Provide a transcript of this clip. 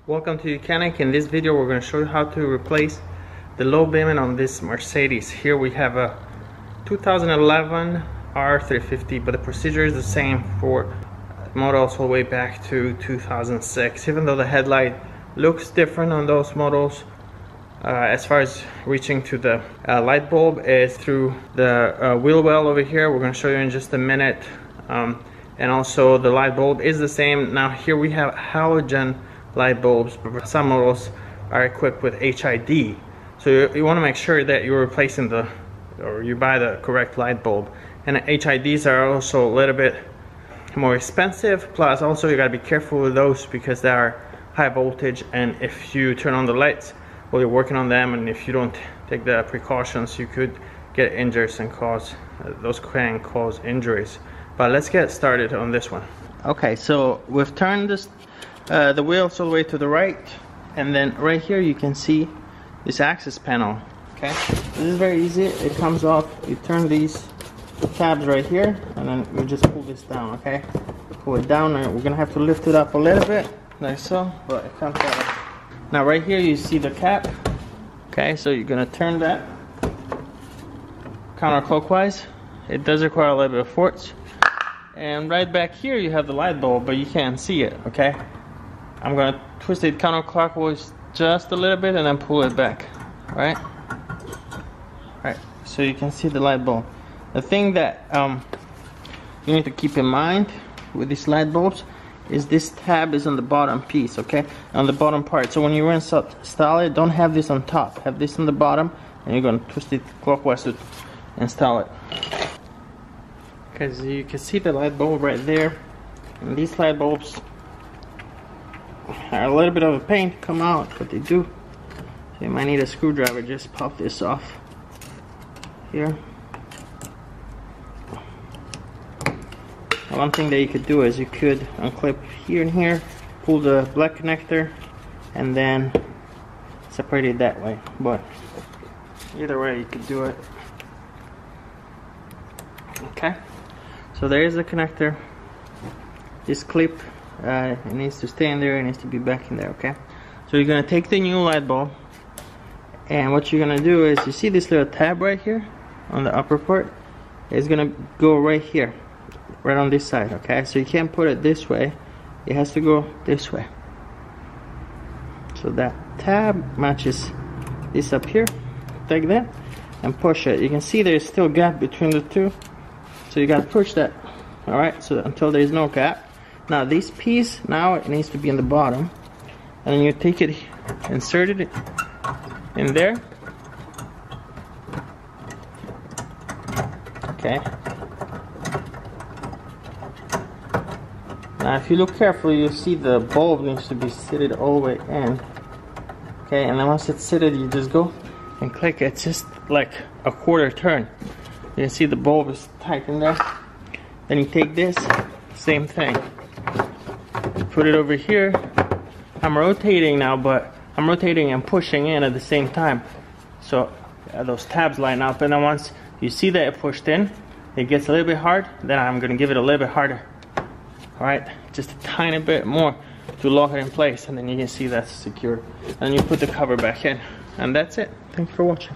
Welcome to YOUCANIC. In this video we're going to show you how to replace the low beam on this Mercedes. Here we have a 2011 R350, but the procedure is the same for models all the way back to 2006. Even though the headlight looks different on those models, as far as reaching to the light bulb is through the wheel well over here. We're going to show you in just a minute. And also the light bulb is the same. Now here we have halogen light bulbs, but some models are equipped with HID. So you want to make sure that you're replacing you buy the correct light bulb. And HIDs are also a little bit more expensive, plus also you got to be careful with those because they are high voltage, and if you turn on the lights while you're working on them, and if you don't take the precautions, you could get injured and those can cause injuries. But let's get started on this one. Okay, so we've turned this the wheels all the way to the right, and then right here you can see this access panel. Okay, this is very easy. It comes off. You turn these tabs right here, and then you just pull this down. Okay, pull it down, and we're gonna have to lift it up a little bit, like so. But it comes out. Now right here you see the cap. Okay, so you're gonna turn that counterclockwise. It does require a little bit of force. And right back here you have the light bulb, but you can't see it. Okay, I'm gonna twist it counterclockwise just a little bit and then pull it back. Right, so you can see the light bulb. The thing that you need to keep in mind with these light bulbs is this tab is on the bottom piece, okay, on the bottom part. So when you install it, don't have this on top, have this on the bottom, and you're going to twist it clockwise to install it. Because you can see the light bulb right there, and these light bulbs are a little bit of a pain to come out, but they do. So you might need a screwdriver. Just pop this off here. One thing that you could do is you could unclip here and here, pull the black connector, and then separate it that way. But either way you could do it. Okay, so there is the connector. This clip, it needs to stay in there, it needs to be back in there. Okay, so you're gonna take the new light bulb, and what you're gonna do is, you see this little tab right here on the upper part? It's gonna go right here, right on this side. Okay, so you can't put it this way, it has to go this way. So that tab matches this up here, like that, and push it. You can see there's still a gap between the two, so you gotta push that. Alright, so until there's no gap. Now this piece, now it needs to be in the bottom, and then you take it, insert it in there. Okay. Now if you look carefully, you'll see the bulb needs to be seated all the way in. Okay, and then once it's seated, you just go and click. It's just like a quarter turn. You can see the bulb is tight in there. Then you take this, same thing. Put it over here. I'm rotating now, but I'm rotating and pushing in at the same time. So those tabs line up, and then once you see that it pushed in, it gets a little bit hard, then I'm gonna give it a little bit harder. Alright, just a tiny bit more to lock it in place, and then you can see that's secure. And you put the cover back in, and that's it. Thanks for watching.